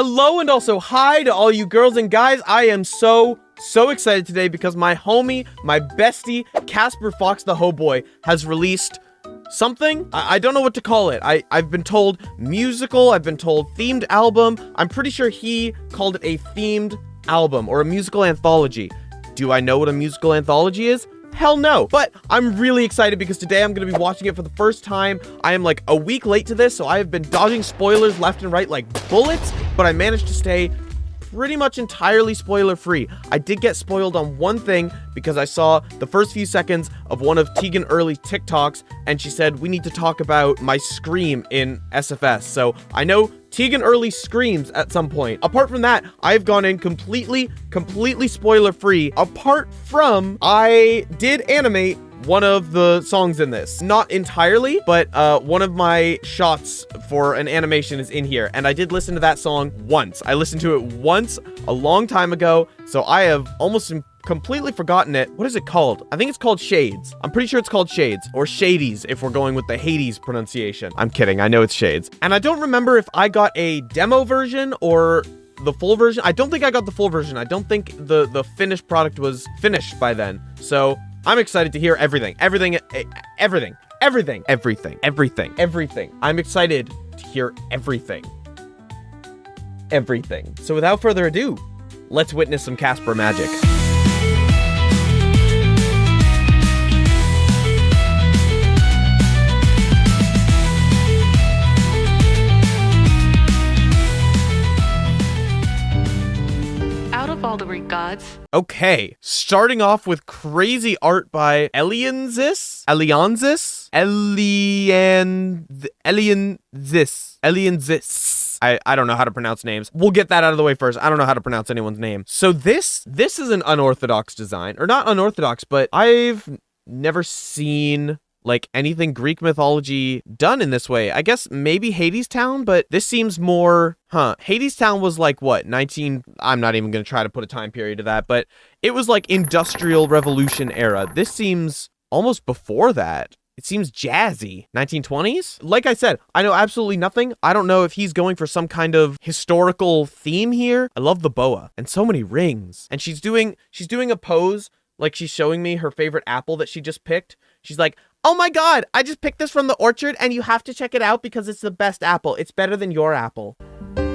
Hello and also hi to all you girls and guys. I am so excited today because my homie, my bestie, Casper Fox the Hoboy has released something. I don't know what to call it. I've been told musical, I've been told themed album. I'm pretty sure he called it a themed album or a musical anthology. Do I know what a musical anthology is? Hell no. But I'm really excited because today I'm going to be watching it for the first time. I am like a week late to this, so I have been dodging spoilers left and right like bullets, but I managed to stay pretty much entirely spoiler free. I did get spoiled on one thing because I saw the first few seconds of one of Teagan Earley's TikToks and she said, we need to talk about my scream in SFS. So I know Teagan Earley screams at some point. Apart from that, I've gone in completely spoiler free. Apart from, I did animate one of the songs in this. Not entirely, but one of my shots for an animation is in here. And I did listen to that song once. I listened to it once a long time ago. So I have almost completely forgotten it. What is it called? I think it's called Shades. I'm pretty sure it's called Shades or Shadies if we're going with the Hades pronunciation. I'm kidding. I know it's Shades. And I don't remember if I got a demo version or the full version. I don't think I got the full version. I don't think the finished product was finished by then. So I'm excited to hear everything. Everything. I'm excited to hear everything. So without further ado, let's witness some Casper magic. All the Greek gods. Okay, starting off with crazy art by Elianzis. I don't know how to pronounce names. We'll get that out of the way first. I don't know how to pronounce anyone's name. So this is an unorthodox design, or not unorthodox, but I've never seen like anything Greek mythology done in this way. I guess maybe Hadestown, but this seems more, Hadestown was like what, I'm not even going to try to put a time period to that, but it was like Industrial Revolution era. This seems almost before that. It seems jazzy. 1920s? Like I said, I know absolutely nothing. I don't know if he's going for some kind of historical theme here. I love the boa and so many rings. And she's doing a pose like she's showing me her favorite apple that she just picked. She's like, oh my god, I just picked this from the orchard and you have to check it out because it's the best apple. It's better than your apple.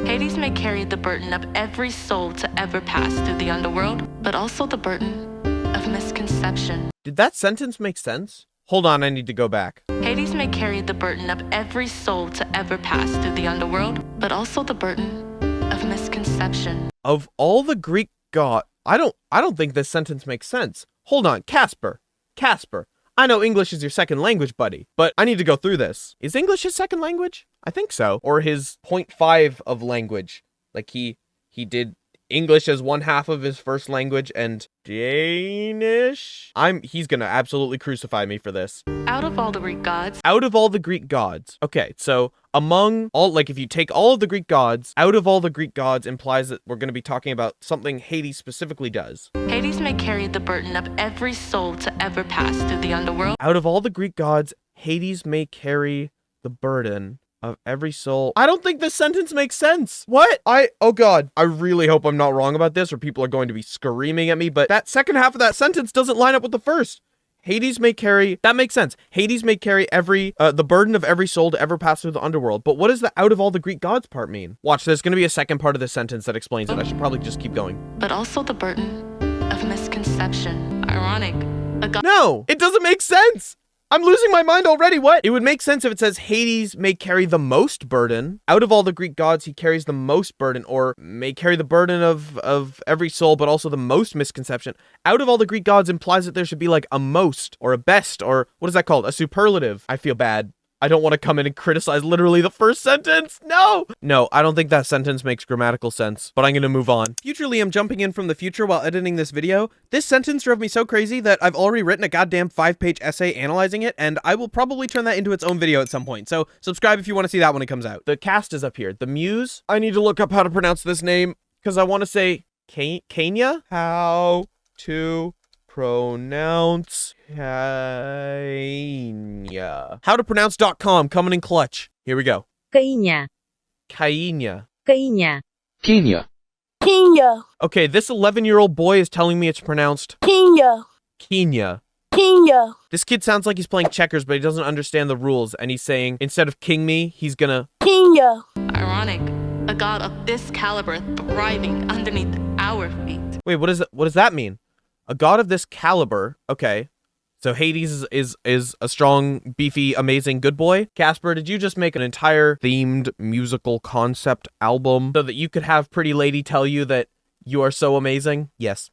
Hades may carry the burden of every soul to ever pass through the underworld, but also the burden of misconception. Did that sentence make sense? Hold on, I need to go back. Hades may carry the burden of every soul to ever pass through the underworld, but also the burden of misconception. Of all the Greek gods, I don't think this sentence makes sense. Hold on, Casper. I know English is your second language, buddy, but I need to go through this. Is English his second language? I think so. Or his 0.5 of language. Like he did English as one half of his first language and Danish. He's gonna absolutely crucify me for this. Out of all the Greek gods. Out of all the Greek gods. Okay, so among all, like if you take all of the Greek gods, out of all the Greek gods implies that we're gonna be talking about something Hades specifically does. Hades may carry the burden of every soul to ever pass through the underworld. Out of all the Greek gods, Hades may carry the burden of every soul. I don't think this sentence makes sense. What? Oh god. I really hope I'm not wrong about this or people are going to be screaming at me, but that second half of that sentence doesn't line up with the first. Hades may carry, that makes sense. Hades may carry the burden of every soul to ever pass through the underworld. But what does the out of all the Greek gods part mean? Watch, there's going to be a second part of this sentence that explains it. I should probably just keep going. But also the burden of misconception. Ironic. No, it doesn't make sense. I'm losing my mind already. What? It would make sense if it says Hades may carry the most burden. Out of all the Greek gods, he carries the most burden, or may carry the burden of every soul, but also the most misconception. Out of all the Greek gods implies that there should be like a most or a best, or what is that called? A superlative. I feel bad. I don't want to come in and criticize literally the first sentence. No, I don't think that sentence makes grammatical sense, but I'm going to move on. Future Liam jumping in from the future while editing this video. This sentence drove me so crazy that I've already written a goddamn 5-page essay analyzing it, and I will probably turn that into its own video at some point. So subscribe if you want to see that when it comes out. The cast is up here. The Muse. I need to look up how to pronounce this name because I want to say Kenya. How to pronounce Kenya. Howtopronounce.com coming in clutch. Here we go. Kenya. Kenya. Kenya. Kenya. Kenya, Okay, this 11-year-old boy is telling me it's pronounced Kenya, Kenya. Kenya, This kid sounds like he's playing checkers, but he doesn't understand the rules, and he's saying, instead of king me, he's gonna... Kenya, Ironic. A god of this caliber thriving underneath our feet. Wait, what does that mean? A god of this caliber. Okay. So Hades is a strong, beefy, amazing good boy. Casper, did you just make an entire themed musical concept album so that you could have Pretty Lady tell you that you are so amazing? Yes.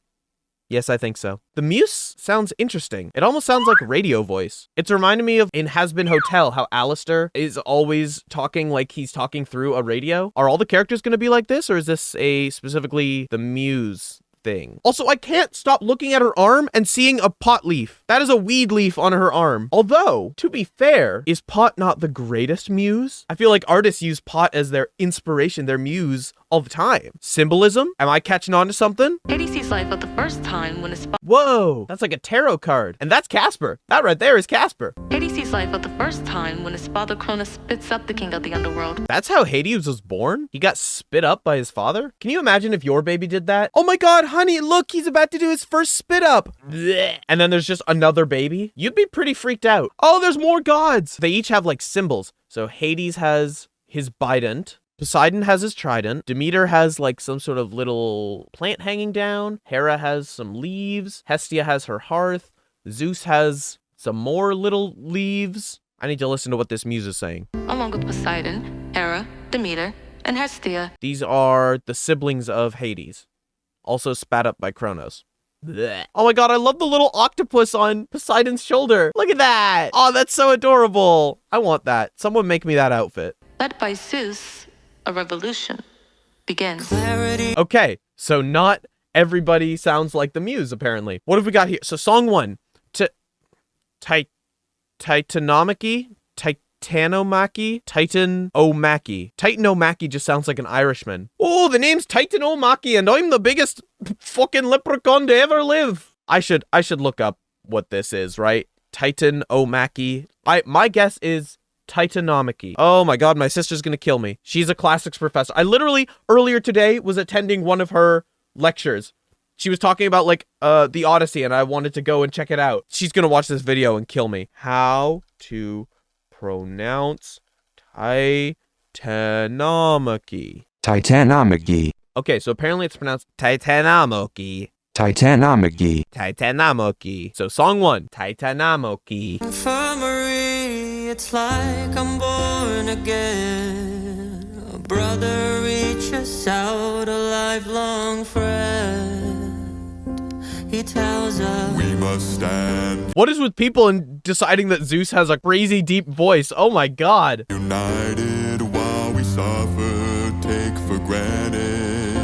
Yes, I think so. The muse sounds interesting. It almost sounds like radio voice. It's reminding me of in Has Been Hotel, how Alistair is always talking like he's talking through a radio. Are all the characters going to be like this, or is this specifically the muse thing? Also, I can't stop looking at her arm and seeing a pot leaf. That is a weed leaf on her arm. Although, to be fair, is pot not the greatest muse? I feel like artists use pot as their inspiration, their muse, all the time. Symbolism? Am I catching on to something? Hades sees life for the first time when his Whoa, that's like a tarot card. And that's Casper. That right there is Casper. Hades sees life for the first time when his father Cronus spits up the king of the underworld. That's how Hades was born? He got spit up by his father? Can you imagine if your baby did that? Oh my god, honey, look, he's about to do his first spit up. Blech. And then there's just another baby? You'd be pretty freaked out. Oh, there's more gods. They each have like symbols. So Hades has his bident. Poseidon has his trident. Demeter has like some sort of little plant hanging down. Hera has some leaves. Hestia has her hearth. Zeus has some more little leaves. I need to listen to what this muse is saying. Along with Poseidon, Hera, Demeter, and Hestia. These are the siblings of Hades, also spat up by Kronos. Blech. Oh my god, I love the little octopus on Poseidon's shoulder. Look at that. Oh, that's so adorable. I want that. Someone make me that outfit. Led by Zeus, a revolution begins. Okay, so not everybody sounds like the muse, apparently. What have we got here? So song 1. Titanomaki? Titanomaki? Titanomaki. Titanomaki just sounds like an Irishman. Oh, the name's Titanomaki and I'm the biggest fucking leprechaun to ever live. I should look up what this is, right? Titanomaki. My guess is Titanomaki. Oh my god, my sister's gonna kill me. She's a classics professor. I literally, earlier today, was attending one of her lectures. She was talking about, like, the Odyssey, and I wanted to go and check it out. She's gonna watch this video and kill me. How to pronounce Titanomaki. Titanomaki. Okay, so apparently it's pronounced Titanomaki. Titanomaki. Titanomaki. So song 1, Titanomaki. Infirmary, it's like I'm born again. A brother reaches out, a lifelong friend. He tells us we must stand What is with people and deciding that Zeus has a crazy deep voice? Oh my god. united while we suffer, take for granted.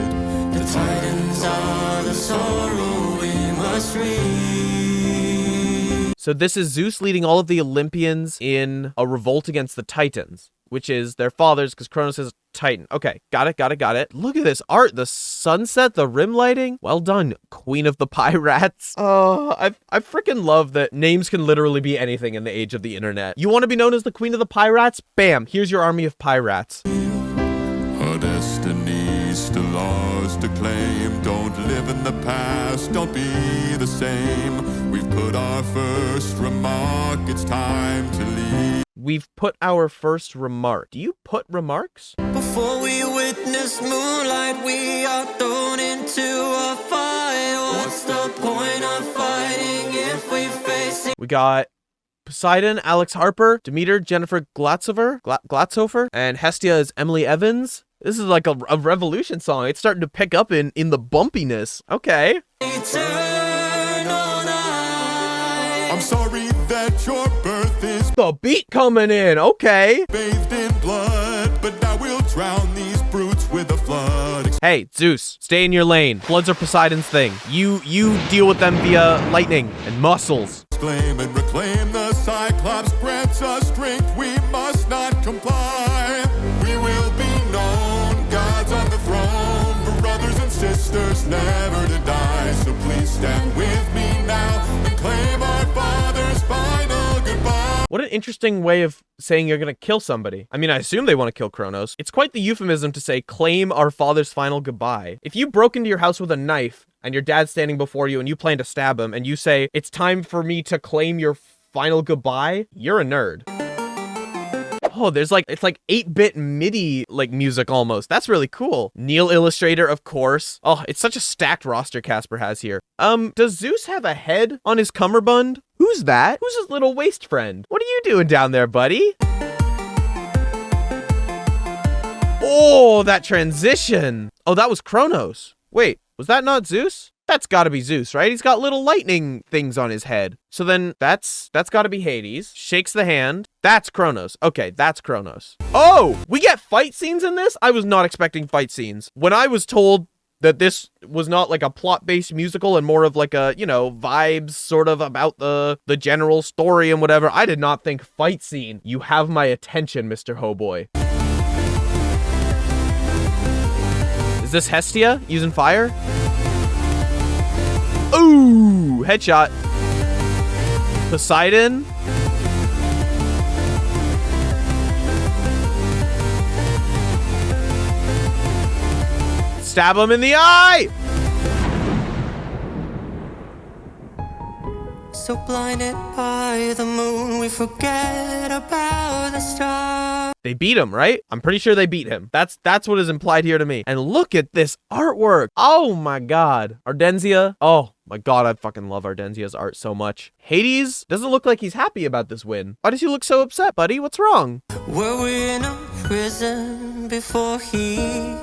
the titans are the sorrow we must read. So this is Zeus leading all of the Olympians in a revolt against the Titans, which is their fathers, because Kronos is a Titan. Okay, got it. Look at this art, the sunset, the rim lighting. Well done, Queen of the Pirates. Oh, I freaking love that names can literally be anything in the age of the internet. You want to be known as the Queen of the Pirates? Bam, here's your army of pirates. Our destiny's still ours to claim. Don't live in the past, don't be the same. We've put our first remark, it's time to leave. We've put our first remark. Do you put remarks? Before we witness moonlight, we are thrown into a fight. What's the point of fighting if we face it? We got Poseidon, Alex Harper, Demeter, Jennifer Glatzofer, and Hestia is Emily Evans. This is like a revolution song. It's starting to pick up in the bumpiness. Okay. Eternal night. I'm sorry that your birth is The beat coming in. Okay. bathed in blood, but now we'll drown these brutes with a flood. Hey, Zeus, stay in your lane. Floods are Poseidon's thing. You deal with them via lightning and muscles. Exclaim and reclaim the Cyclops grants us strength. We must not comply. We will be known, gods on the throne, brothers and sisters never to die. So please stand with me now and claim our father's final goodbye. What an interesting way of saying you're gonna kill somebody. I mean, I assume they want to kill Kronos. It's quite the euphemism to say, claim our father's final goodbye. If you broke into your house with a knife and your dad's standing before you and you plan to stab him and you say, it's time for me to claim your final goodbye, you're a nerd. Oh, there's like, it's like 8-bit MIDI like music almost. That's really cool. Neil Illustrator, of course. Oh, it's such a stacked roster Casper has here. Does Zeus have a head on his cummerbund? Who's that? Who's his little waist friend? What are you doing down there, buddy? Oh, that transition. Oh, that was Kronos. Wait, was that not Zeus? That's gotta be Zeus, right? He's got little lightning things on his head. So then that's gotta be Hades. Shakes the hand. That's Kronos. Okay, that's Kronos. Oh, we get fight scenes in this? I was not expecting fight scenes. When I was told that this was not like a plot-based musical and more of like a, you know, vibes sort of about the general story and whatever, I did not think fight scene. You have my attention, Mr. Hoboy. Is this Hestia using fire? Ooh, headshot. Poseidon. Stab him in the eye. So blinded by the moon, we forget about the stars. They beat him, right? I'm pretty sure they beat him. That's what is implied here to me. And look at this artwork. Oh my god. Ardenzia. Oh my god, I fucking love Ardenzia's art so much. Hades doesn't look like he's happy about this win. Why does he look so upset, buddy? What's wrong? Were we in a prison before he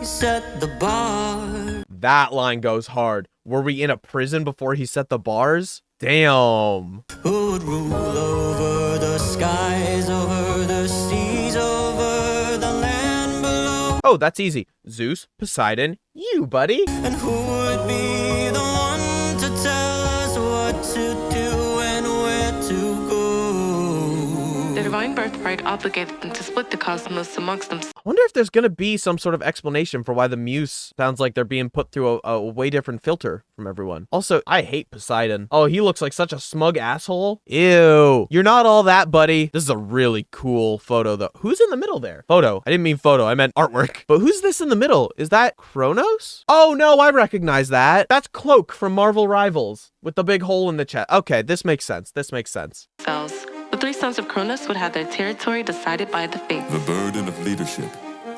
set the bar? That line goes hard. Were we in a prison before he set the bars? Damn. Who would rule over the skies, over the seas, over the land below? Oh, that's easy. Zeus, Poseidon, you, buddy. And who would be the one to tell us what to do and where to go? The divine birthright obligated them to split the cosmos amongst themselves. I wonder if there's gonna be some sort of explanation for why the muse sounds like they're being put through a way different filter from everyone. Also, I hate Poseidon. Oh, he looks like such a smug asshole. Ew. You're not all that, buddy. This is a really cool photo, though. Who's in the middle there? Photo. I didn't mean photo. I meant artwork. But who's this in the middle? Is that Kronos? Oh, no, I recognize that. That's Cloak from Marvel Rivals with the big hole in the chest. Okay, this makes sense. This makes sense. The three sons of Kronos would have their territory decided by the fates. The burden of leadership,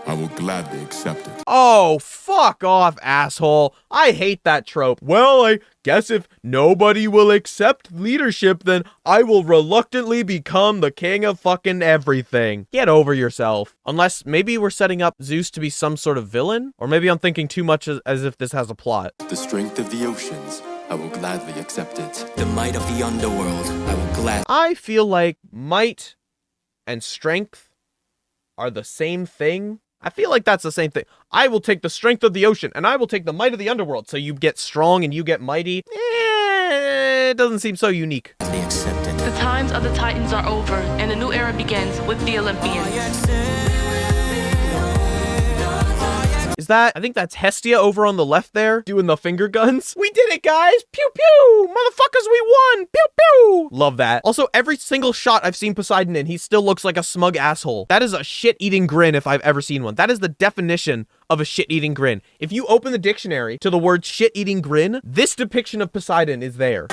I will gladly accept it. Oh, fuck off, asshole. I hate that trope. Well, I guess if nobody will accept leadership, then I will reluctantly become the king of fucking everything. Get over yourself. Unless maybe we're setting up Zeus to be some sort of villain? Or maybe I'm thinking too much as if this has a plot. The strength of the oceans, I will gladly accept it. The might of the underworld, I will gladly. I feel like might and strength are the same thing. I feel like that's the same thing. I will take the strength of the ocean, and I will take the might of the underworld. So you get strong and you get mighty. It doesn't seem so unique. Accepted. The times of the Titans are over, and a new era begins with the Olympians. Is that, I think that's Hestia over on the left there, doing the finger guns. We did it, guys! Pew pew! Motherfuckers, we won! Pew pew! Love that. Also, every single shot I've seen Poseidon in, he still looks like a smug asshole. That is a shit-eating grin if I've ever seen one. That is the definition of a shit-eating grin. If you open the dictionary to the word shit-eating grin, this depiction of Poseidon is there.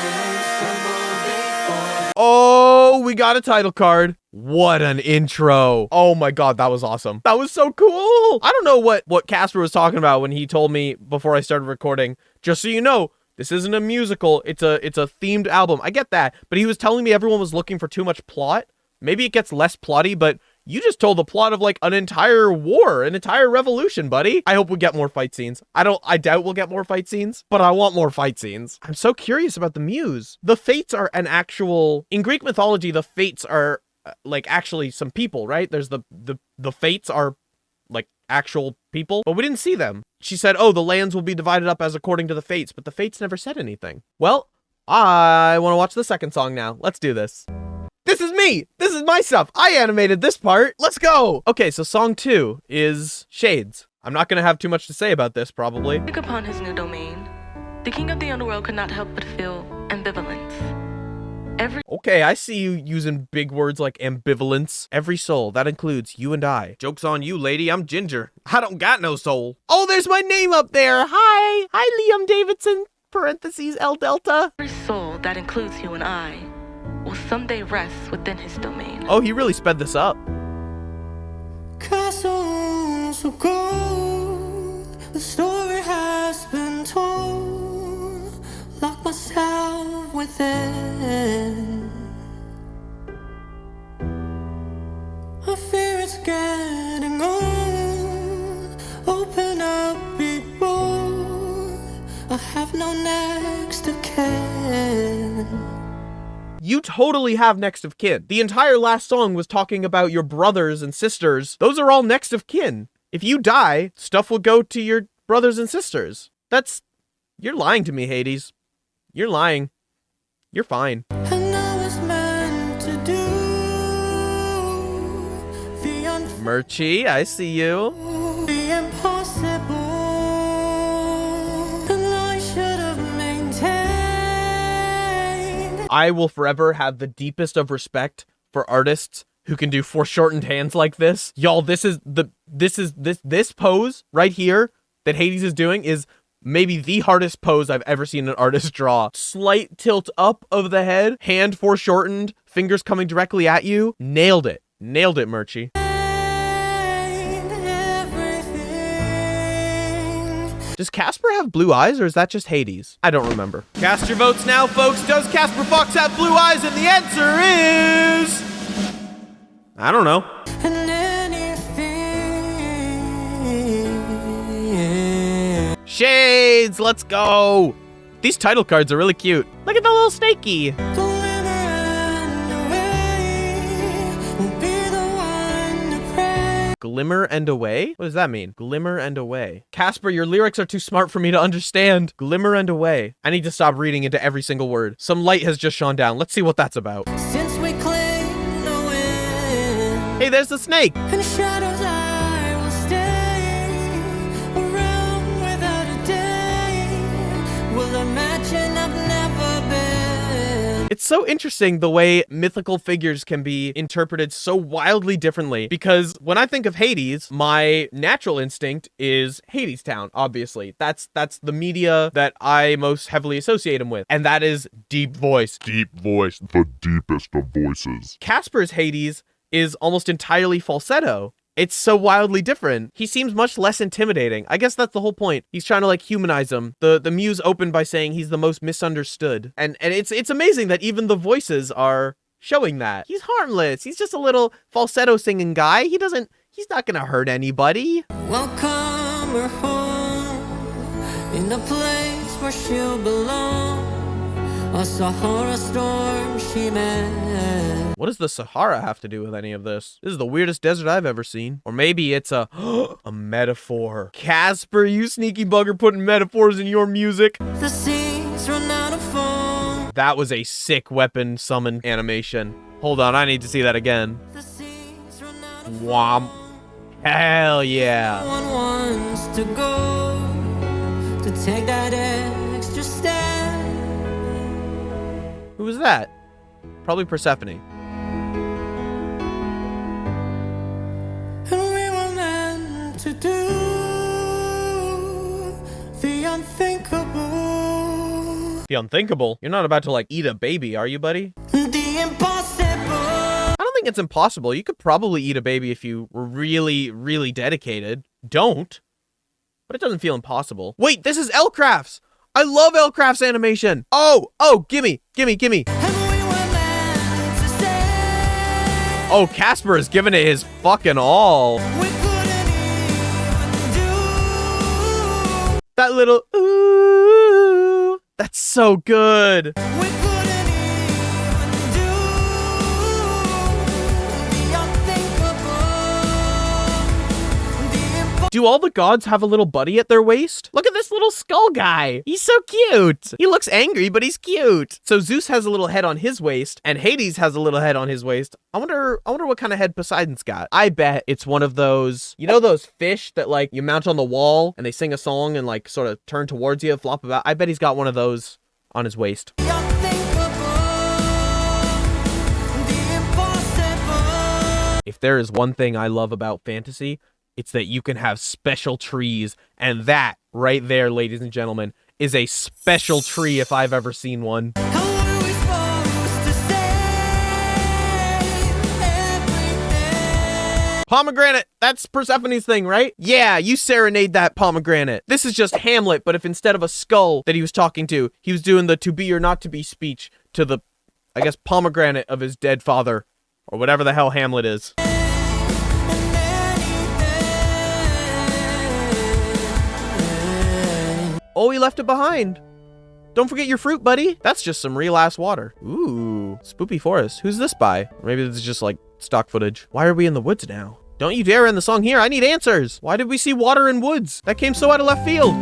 Oh, we got a title card. What an intro. Oh my god, that was awesome. That was so cool. I don't know what Casper was talking about when he told me before I started recording. Just so you know, this isn't a musical. It's a themed album. I get that. But he was telling me everyone was looking for too much plot. Maybe it gets less plotty, but you just told the plot of like an entire war, an entire revolution, buddy. I hope we get more fight scenes. I doubt we'll get more fight scenes, but I want more fight scenes. I'm so curious about the muse. The fates are an actual, in Greek mythology, the fates are like actually some people, right? There's the fates are like actual people, but we didn't see them. She said, oh, the lands will be divided up as according to the fates, but the fates never said anything. Well, I want to watch the second song now. Let's do this. This is me. This is my stuff. I animated this part. Let's go. Okay, so song 2 is Shades. I'm not going to have too much to say about this, probably. Upon his new domain, the king of the underworld could not help but feel ambivalence. Okay, I see you using big words like ambivalence. Every soul, that includes you and I. Joke's on you, lady, I'm Ginger. I don't got no soul. Oh, there's my name up there. Hi, Liam Davidson, parentheses, Eldelta. Every soul, that includes you and I, will someday rest within his domain. Oh, he really sped this up. Castles of gold, the story has been told. Lock myself within. I fear it's getting old. Open up, be bold. I have no next of kin. You totally have next of kin. The entire last song was talking about your brothers and sisters. Those are all next of kin. If you die, stuff will go to your brothers and sisters. You're lying to me, Hades. You're lying. You're fine. And I was meant to do the Mircsy, I see you. the impossible. And I should have maintained. I will forever have the deepest of respect for artists who can do foreshortened hands like this. Y'all, this pose right here that Hades is doing is maybe the hardest pose I've ever seen an artist draw. Slight tilt up of the head, hand foreshortened, fingers coming directly at you. Nailed it. Nailed it, Mircsy. Does Casper have blue eyes, or is that just Hades? I don't remember. Cast your votes now, folks. Does Casper Fox have blue eyes? And the answer is... I don't know. And anything. Shades, let's go. These title cards are really cute. Look at the little snakey. Glimmer and away will be the one to pray. Glimmer and away? What does that mean? Glimmer and away. Casper, your lyrics are too smart for me to understand. Glimmer and away. I need to stop reading into every single word. Some light has just shone down. Let's see what that's about. Since we claim the wind. Hey, there's the snake. In the shadows I will stay around without a day. Will imagine I've never been. It's so interesting the way mythical figures can be interpreted so wildly differently, because when I think of Hades, my natural instinct is Hadestown, obviously. That's the media that I most heavily associate him with, and that is deep voice. Deep voice, the deepest of voices. Casper's Hades is almost entirely falsetto. It's so wildly different. He seems much less intimidating. I guess that's the whole point. He's trying to like humanize him. The muse opened by saying he's the most misunderstood. And it's amazing that even the voices are showing that. He's harmless. He's just a little falsetto singing guy. He's not gonna hurt anybody. Welcome her home in the place where she'll belong. A Sahara storm she met. What does the Sahara have to do with any of this? This is the weirdest desert I've ever seen. Or maybe it's a metaphor. Casper, you sneaky bugger putting metaphors in your music. The seas run out of foam. That was a sick weapon summon animation. Hold on, I need to see that again. The seas run out of Womp. Hell No yeah. one wants to go to take that extra step. Who was that? Probably Persephone. And we were meant to do the unthinkable. The unthinkable? You're not about to like eat a baby, are you, buddy? The impossible. I don't think it's impossible. You could probably eat a baby if you were really, really dedicated. Don't. But it doesn't feel impossible. Wait, this is Elcraft's! I love Elcraft's animation! Oh, gimme! And we were meant to stay. Oh, Casper is giving it his fucking all. We couldn't even do. That little ooh, that's so good. We couldn't even do the unthinkable. Do all the gods have a little buddy at their waist? Look at this little skull guy. He's so cute. He looks angry, but he's cute. So Zeus has a little head on his waist, and Hades has a little head on his waist. I wonder what kind of head Poseidon's got. I bet it's one of those, you know those fish that like you mount on the wall and they sing a song and like sort of turn towards you, flop about. I bet he's got one of those on his waist. The unthinkable. If there is one thing I love about fantasy, it's that you can have special trees, and that right there, ladies and gentlemen, is a special tree if I've ever seen one. How are we supposed to say everything? Pomegranate, that's Persephone's thing, right? Yeah, you serenade that pomegranate. This is just Hamlet, but if instead of a skull that he was talking to, he was doing the to be or not to be speech to the, I guess, pomegranate of his dead father, or whatever the hell Hamlet is. Oh, he left it behind. Don't forget your fruit, buddy. That's just some real ass water. Ooh, Spoopy Forest. Who's this by? Or maybe this is just like stock footage. Why are we in the woods now? Don't you dare end the song here. I need answers. Why did we see water in woods? That came so out of left field.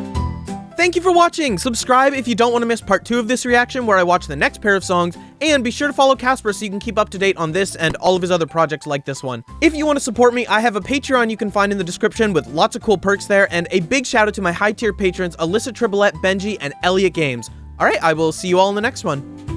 Thank you for watching. Subscribe if you don't want to miss part 2 of this reaction where I watch the next pair of songs, and be sure to follow Casper so you can keep up to date on this and all of his other projects like this one. If you want to support me, I have a Patreon you can find in the description with lots of cool perks there, and a big shout out to my high tier patrons Alyssa Tribolette, Benji, and Elliot Games. Alright, I will see you all in the next one.